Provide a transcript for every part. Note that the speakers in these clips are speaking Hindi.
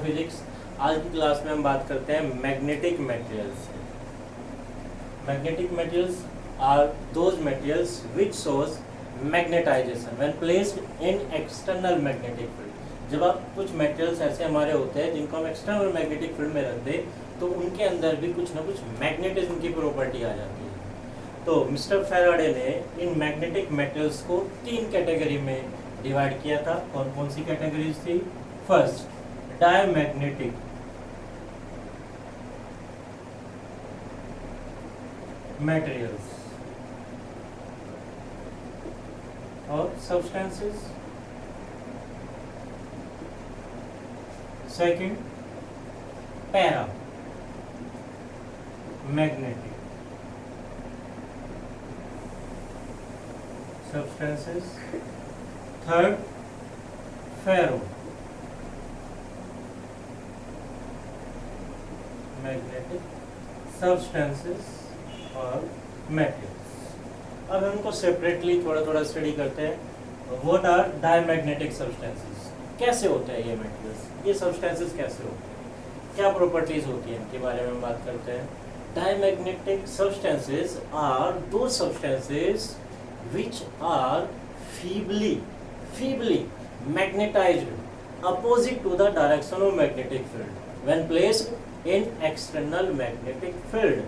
फिजिक्स। आज की क्लास में हम बात करते हैं magnetic materials. Magnetic materials are those materials which shows magnetisation when placed in external magnetic field. जब आप कुछ मटेरियल्स ऐसे हमारे होते हैं जिनको हम एक्सटर्नल मैग्नेटिक फील्ड में रख दें तो उनके अंदर भी कुछ ना कुछ मैग्नेटिज्म की प्रॉपर्टी आ जाती है। तो मिस्टर फैराडे ने इन मैग्नेटिक मटेरियल्स को 3 कैटेगरी में डिवाइड किया था। कौन कौन सी कैटेगरीज थी? फर्स्ट, डायमैग्नेटिक मटेरियल्स और substances. Second, para magnetic substances. Third, ferro magnetic substances और materials। अब हम इनको सेपरेटली थोड़ा थोड़ा स्टडी करते हैं। What are diamagnetic substances? कैसे होते हैं ये मटेरियल्स, ये सब्सटेंसेस कैसे होते हैं, क्या प्रॉपर्टीज होती हैं, इनके बारे में हम बात करते हैं। Diamagnetic substances are those substances which are feebly magnetized opposite to the direction of magnetic field when placed in external magnetic field।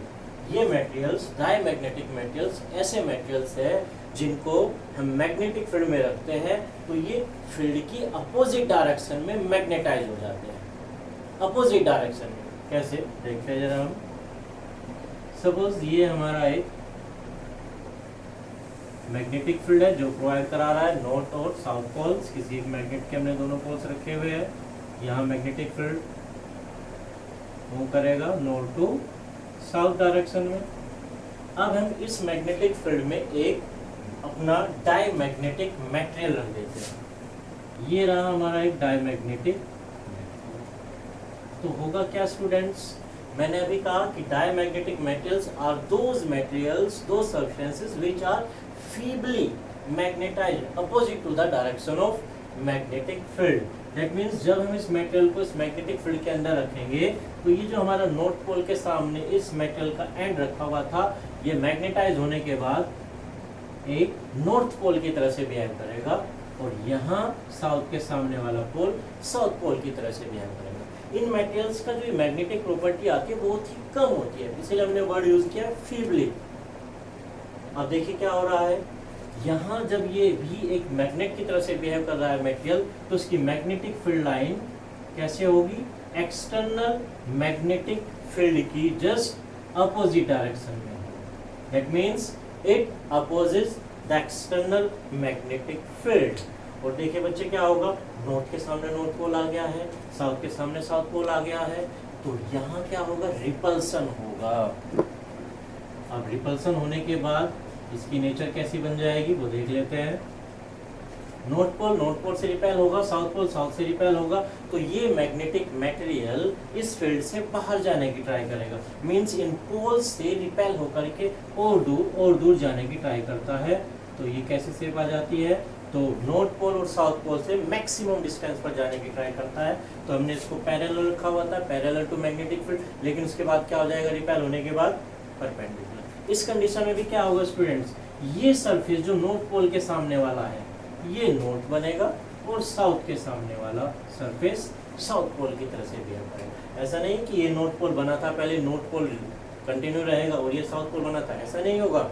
ये मटेरियल्स डायमैग्नेटिक मटेरियल्स ऐसे मटेरियल्स है जिनको हम मैग्नेटिक फील्ड में रखते हैं तो ये फील्ड की अपोजिट डायरेक्शन में मैग्नेटाइज हो जाते हैं। अपोजिट डायरेक्शन में कैसे देखते हैं जरा हम। सपोज ये हमारा एक मैग्नेटिक फील्ड है जो प्रोवाइड करा रहा है नॉर्थ और साउथ पोल्स। किसी एक मैग्नेट के हमने दोनों पोल्स रखे हुए हैं। यहाँ मैग्नेटिक फील्ड मूव करेगा नॉर्थ टू साउथ डायरेक्शन में। अब हम इस मैग्नेटिक फील्ड में एक अपना डायमैग्नेटिक मटेरियल रख देते हैं। ये रहा हमारा एक डायमैग्नेटिक। तो होगा क्या स्टूडेंट्स, मैंने अभी कहा कि diamagnetic materials are those materials, those substances which are feebly magnetized opposite to the direction of magnetic field। That means जब हम इस मेटेरियल को इस मैग्नेटिक फील्ड के अंदर रखेंगे तो ये जो हमारा नॉर्थ पोल के सामने इस मेटेरियल का एंड रखा हुआ था ये मैग्नेटाइज होने के बाद एक नॉर्थ पोल की तरह से बिहेव करेगा और यहाँ साउथ के सामने वाला पोल साउथ पोल की तरह से बिहेव करेगा। इन मटेरियल्स का जो मैग्नेटिक प्रॉपर्टी आती है बहुत ही कम होती है, इसीलिए हमने वर्ड यूज किया फीबली। अब देखिए क्या हो रहा है, यहाँ जब ये भी एक मैग्नेट की तरह से बिहेव कर रहा है मटेरियल तो उसकी मैग्नेटिक फील्ड लाइन कैसे होगी? एक्सटर्नल मैग्नेटिक फील्ड की जस्ट अपोजिट डायरेक्शन में। That means it opposes the external magnetic field. और देखिए बच्चे क्या होगा, नॉर्थ के सामने नॉर्थ पोल आ गया है, साउथ के सामने साउथ पोल आ गया है, तो यहाँ क्या होगा? रिपल्सन होगा। अब रिपल्सन होने के बाद इसकी नेचर कैसी बन जाएगी वो देख लेते हैं। नॉर्थ पोल से रिपेल होगा, साउथ पोल साउथ से रिपेल होगा, तो ये मैग्नेटिक मटेरियल इस फील्ड से बाहर जाने की ट्राई करेगा। मींस इन पोल से रिपेल होकर के और दूर जाने की ट्राई करता है। तो ये कैसे शेप आ जाती है? तो नॉर्थ पोल और साउथ पोल से मैक्सिमम डिस्टेंस पर जाने की ट्राई करता है। तो हमने इसको पैरेलल रखा हुआ था, पैरेलल टू मैग्नेटिक फील्ड, लेकिन उसके बाद क्या हो जाएगा? रिपेल होने के बाद परपेंडिकुलर। इस कंडीशन में भी क्या होगा स्टूडेंट्स, ये सरफेस जो नॉर्थ पोल के सामने वाला है ये नॉर्थ बनेगा और साउथ के सामने वाला सरफेस साउथ पोल की तरह से बिहेव करेगा। ऐसा नहीं कि ये नॉर्थ पोल बना था पहले नॉर्थ पोल कंटिन्यू रहेगा और ये साउथ पोल बना था, ऐसा नहीं होगा।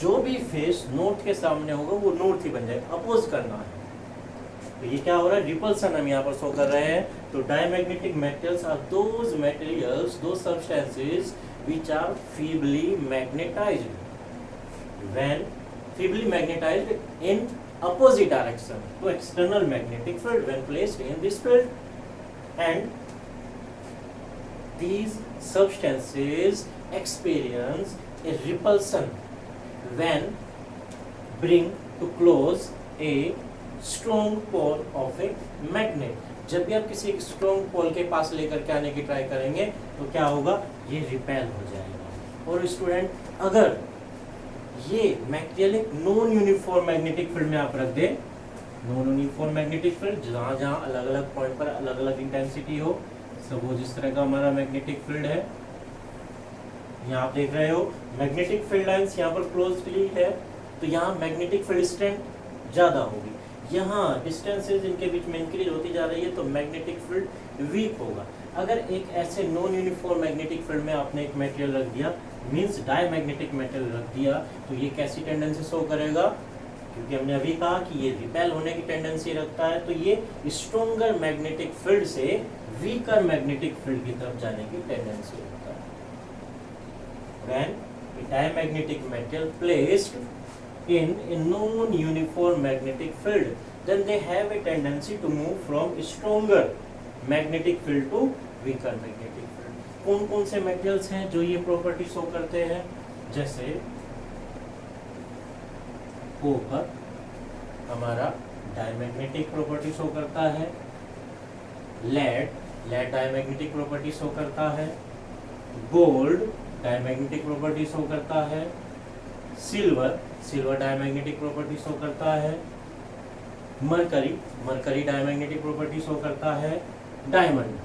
जो भी फेस नॉर्थ के सामने होगा वो नॉर्थ ही बन जाएगा, अपोज करना है। तो ये क्या हो रहा है? रिपल्सन हम यहाँ पर शो कर रहे हैं। तो diamagnetic materials are those materials, those substances which are feebly magnetized when feebly magnetized in opposite direction to external magnetic field when placed in this field, and these substances experience a repulsion when bring to close a strong pole of a magnet। जब भी आप किसी स्ट्रॉन्ग पोल के पास लेकर के आने की ट्राई करेंगे तो क्या होगा? ये रिपेल हो जाएगा। और स्टूडेंट अगर ये मटेरियल एक नॉन यूनिफॉर्म मैग्नेटिक फील्ड में आप रख दें, नॉन यूनिफॉर्म मैग्नेटिक फील्ड, जहाँ जहाँ अलग अलग पॉइंट पर अलग अलग इंटेंसिटी हो। सपोज इस तरह का हमारा मैग्नेटिक फील्ड है, यहाँ आप देख रहे हो मैग्नेटिक फील्ड लाइंस यहाँ पर क्लोजली है, तो यहाँ मैग्नेटिक फील्ड स्ट्रेंथ ज़्यादा होगी। यहाँ डिस्टेंसेज इनके बीच में इंक्रीज होती जा रही है, तो मैग्नेटिक फील्ड वीक होगा। अगर एक ऐसे नॉन यूनिफॉर्म मैग्नेटिक फील्ड में आपने एक मटेरियल रख दिया, मींस डायमैग्नेटिक मटेरियल रख दिया, तो ये कैसी टेंडेंसी शो करेगा? क्योंकि हमने अभी कहा कि ये रिपेल होने की टेंडेंसी रखता है, तो ये स्ट्रॉन्गर मैग्नेटिक फील्ड से वीकर मैग्नेटिक फील्ड की तरफ जाने की टेंडेंसी रखता है। When a diamagnetic material placed in a non-uniform magnetic field, then they have a tendency to move from stronger magnetic field to weaker magnetic field. कौन कौन से मेटेरियल्स हैं जो ये प्रॉपर्टी शो करते हैं? जैसे कॉपर हमारा डायमैग्नेटिक प्रॉपर्टी शो करता है, लेड डायमैग्नेटिक प्रॉपर्टी शो करता है, गोल्ड डायमैग्नेटिक प्रॉपर्टी शो करता है, सिल्वर डायमैग्नेटिक प्रॉपर्टी शो करता है, मरकरी डायमैग्नेटिक प्रॉपर्टी शो करता है, diamond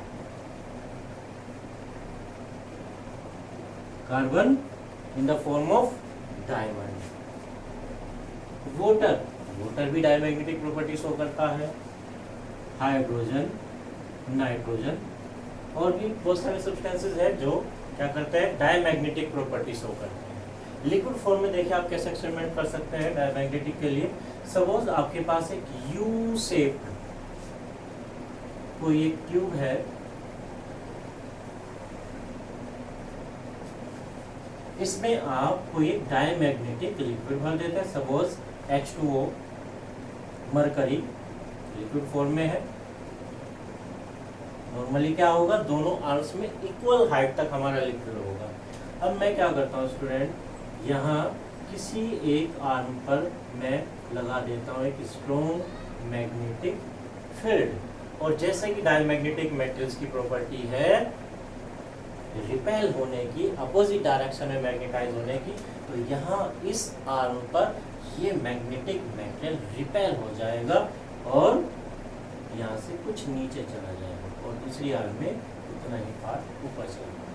carbon in the form of diamond, water भी डायमैग्नेटिक प्रॉपर्टी शो करता है, हाइड्रोजन, नाइट्रोजन और भी बहुत सारे सब्सटेंसेस है जो क्या करते हैं? डायमैग्नेटिक प्रॉपर्टी शो करते हैं। लिक्विड फॉर्म में देखिए आप कैसे एक्सपेरिमेंट कर सकते हैं डायमैग्नेटिक के लिए। सपोज आपके पास एक यू शेप कोई एक ट्यूब है, इसमें आप कोई एक डायमैग्नेटिक लिक्विड भर देते हैं, suppose H2O, mercury liquid form में है। नॉर्मली क्या होगा? दोनों आर्म्स में इक्वल हाइट तक हमारा लिक्विड होगा। अब मैं क्या करता हूँ स्टूडेंट, यहाँ किसी एक आर्म पर मैं लगा देता हूँ एक स्ट्रॉन्ग मैग्नेटिक फील्ड, और जैसे कि डायमैग्नेटिक मेटल्स की प्रॉपर्टी है रिपेल होने की, अपोजिट डायरेक्शन में मैग्नेटाइज होने की, तो यहाँ इस आर्म पर ये मैग्नेटिक मटेरियल रिपेल हो जाएगा और यहाँ से कुछ नीचे चला जाएगा और दूसरी आर्म में उतना ही पार्ट ऊपर चलेगा।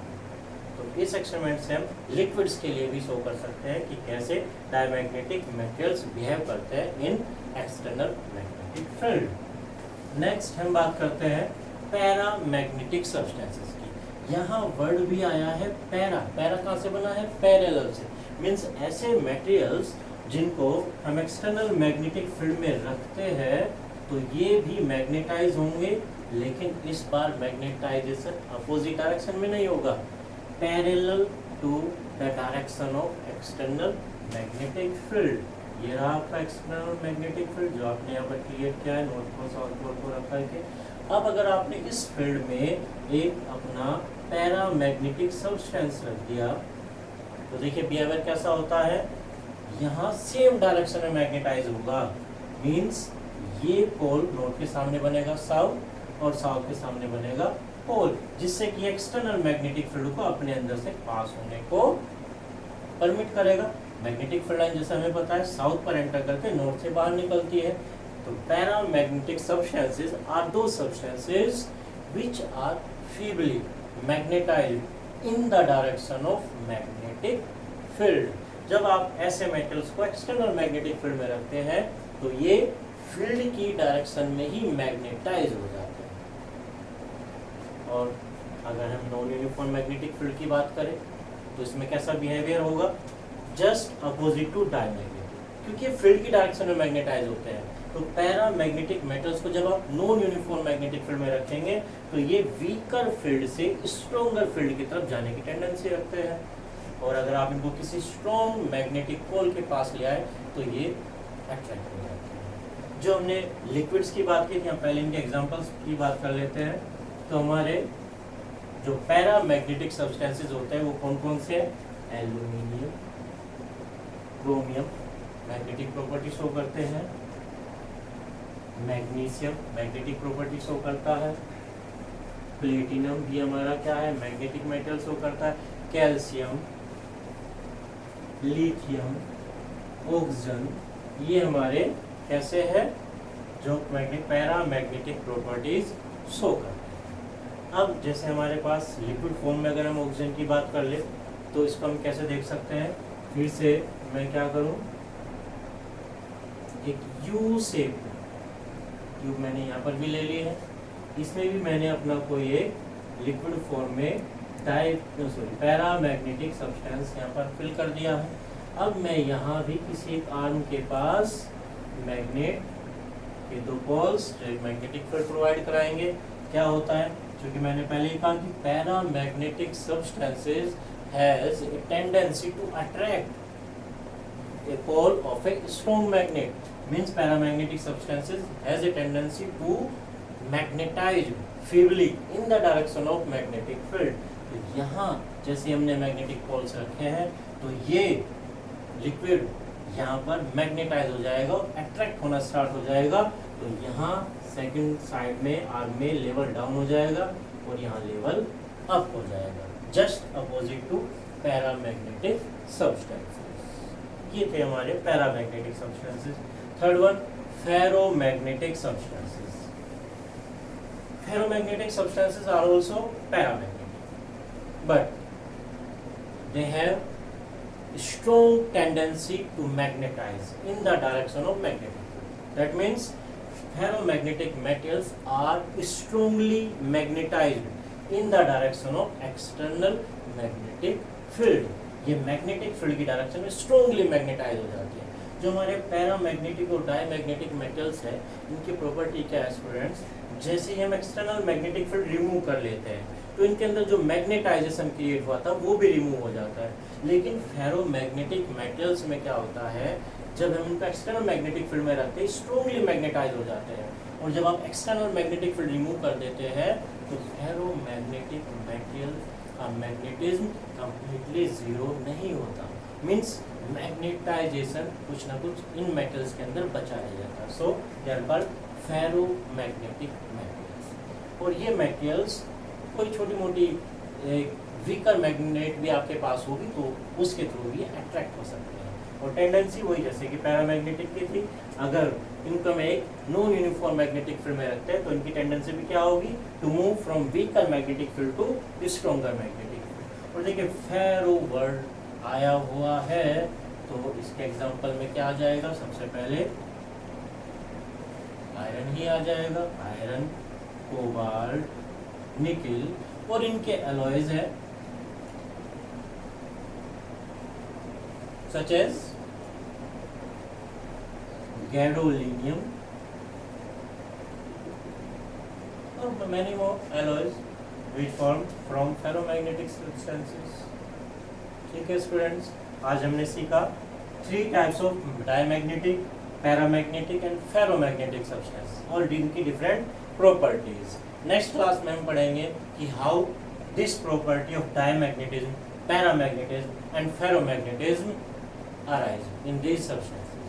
तो इस एक्सपेरिमेंट से हम लिक्विड्स के लिए भी शो कर सकते हैं कि कैसे डायमैग्नेटिक मटेरियल्स बिहेव करते हैं इन एक्सटर्नल मैग्नेटिक फील्ड। नेक्स्ट हम बात करते हैं पैरामैग्नेटिक सब्सटेंसेस की। यहाँ वर्ड भी आया है पैरा कहाँ से बना है? पैरेलल से। मीन्स ऐसे मटेरियल्स जिनको हम एक्सटर्नल मैग्नेटिक फील्ड में रखते हैं तो ये भी मैग्नेटाइज होंगे, लेकिन इस बार मैग्नेटाइजेशन अपोजिट डायरेक्शन में नहीं होगा, parallel to the direction of external magnetic field. ये रहा आपका एक्सटर्नल मैग्नेटिक फील्ड जो आपने यहाँ पर क्रिएट किया है नोट को साउथ पोल को रखा है। अब अगर आपने इस फील्ड में एक अपना पैरामैग्नेटिक सब्सटेंस रख दिया तो देखिए बिहेवियर कैसा होता है, यहाँ सेम डायरेक्शन में मैग्नेटाइज होगा। मीन्स ये पोल नॉर्थ के सामने बनेगा साउथ और साउथ के सामने बनेगा पोल, जिससे कि एक्सटर्नल मैग्नेटिक फील्ड को अपने अंदर से पास होने को परमिट करेगा। मैग्नेटिक फील्ड लाइन जैसे हमें पता है साउथ पर एंटर करके नॉर्थ से बाहर निकलती है। तो paramagnetic substances are those substances which are feebly magnetised in the direction of magnetic field. जब आप ऐसे मेटल्स को एक्सटर्नल मैग्नेटिक फील्ड में रखते हैं तो ये फील्ड की डायरेक्शन में ही मैग्नेटाइज हो जाते हैं। और अगर हम नॉन यूनिफॉर्म मैग्नेटिक फील्ड की बात करें तो इसमें कैसा बिहेवियर होगा? जस्ट अपोजिट टू डायमैग्नेटिक, क्योंकि फील्ड की डायरेक्शन में मैग्नेटाइज होते हैं। तो पैरामैग्नेटिक मेटल्स को जब आप नॉन यूनिफॉर्म मैग्नेटिक फील्ड में रखेंगे तो ये वीकर फील्ड से स्ट्रॉन्गर फील्ड की तरफ जाने की टेंडेंसी रखते हैं। और अगर आप इनको किसी स्ट्रॉन्ग मैग्नेटिक पोल के पास ले आए तो ये अट्रैक्ट हो जाते हैं। जो हमने लिक्विड्स की बात की थी, हम पहले इनके एग्जांपल्स की बात कर लेते हैं। तो हमारे जो पैरामैग्नेटिक सब्सटेंसेस होते हैं वो कौन कौन से हैं? Aluminium, chromium magnetic property show करते हैं, मैग्नीशियम मैग्नेटिक प्रॉपर्टी शो करता है, प्लेटिनम भी हमारा क्या है? मैग्नेटिक मेटल शो करता है, कैल्शियम, लिथियम, ऑक्सीजन, ये हमारे कैसे है? जो पैरामैग्नेटिक प्रॉपर्टीज शो करते हैं। अब जैसे हमारे पास लिक्विड फॉर्म में अगर हम ऑक्सीजन की बात कर ले तो इसको हम कैसे देख सकते हैं, फिर से मैं क्या करूं, एक यू शेप ट्यूब मैंने यहाँ पर भी ले ली है, इसमें भी मैंने अपना कोई एक लिक्विड फॉर्म में पैरामैग्नेटिक सब्सटेंस यहाँ पर फिल कर दिया है। अब मैं यहाँ भी किसी एक आर्म के पास मैग्नेट के दो पोल्स जो एक मैग्नेटिक फील्ड प्रोवाइड कराएंगे। क्या होता है, क्योंकि मैंने पहले ही कहा कि paramagnetic substances has a tendency to attract a pole of a strong magnet, means paramagnetic substances has a tendency to magnetize feebly in the direction of magnetic field। तो यहाँ जैसे हमने मैग्नेटिक पोल्स रखे हैं तो ये लिक्विड यहाँ पर मैग्नेटाइज हो जाएगा और अट्रैक्ट होना स्टार्ट हो जाएगा। तो यहाँ सेकंड साइड में आर्म में लेवल डाउन हो जाएगा और यहाँ लेवल अप हो जाएगा, just opposite to paramagnetic substances. ये थे हमारे paramagnetic substances. Third one, ferromagnetic substances. Ferromagnetic substances are also paramagnetic, but they have strong tendency to magnetize in the direction of magnetic field. That means ferromagnetic metals are strongly magnetized in the direction of external magnetic field। ये magnetic field की direction में strongly magnetize हो जाती है। जो हमारे पैरामैग्नेटिक और डायमैग्नेटिक मेटल्स है, इनकी प्रॉपर्टी क्या है स्टूडेंट्स, जैसे ही हम एक्सटर्नल मैग्नेटिक फील्ड रिमूव कर लेते हैं तो इनके अंदर जो मैग्नेटाइजेशन क्रिएट हुआ था वो भी रिमूव हो जाता है। लेकिन फेरोमैग्नेटिक मेटल्स में क्या होता है, जब हम इनका एक्सटर्नल मैग्नेटिक फील्ड में रखते हैं स्ट्रॉन्गली मैग्नेटाइज हो जाते हैं, और जब आप एक्सटर्नल मैग्नेटिक फील्ड रिमूव कर देते हैं तो फेरोमैग्नेटिक मेटेरियल का मैग्नेटिज्म कंप्लीटली जीरो नहीं होता, मीन्स मैग्नेटाइजेशन कुछ ना कुछ इन मेटल्स के अंदर बचा रह जाता है। So they are called ferromagnetic materials. और ये मेटेरियल्स कोई छोटी मोटी वीकर मैग्नेट भी आपके पास होगी तो उसके थ्रू भी अट्रैक्ट हो सकते हैं। और टेंडेंसी वही जैसे कि पैरामैग्नेटिक की थी, अगर इनको हम एक नॉन यूनिफॉर्म मैग्नेटिक फील्ड में रखते हैं तो इनकी टेंडेंसी भी क्या होगी, to move from weaker magnetic field to stronger magnetic field. और देखिए फेरो वर्ड आया हुआ है तो इसके एग्जांपल में क्या आ जाएगा, सबसे पहले आयरन ही आ जाएगा, आयरन, कोबाल्ट, निकिल, और इनके अलॉयज है सच एज गैडोलिनियम और many more alloys which formed from ferromagnetic substances। ठीक है स्टूडेंट्स, आज हमने सीखा 3 types of diamagnetic, paramagnetic and ferromagnetic substance और इनकी डिफरेंट प्रॉपर्टीज। नेक्स्ट क्लास में हम पढ़ेंगे कि how this property of diamagnetism, paramagnetism and ferromagnetism arise in these substances.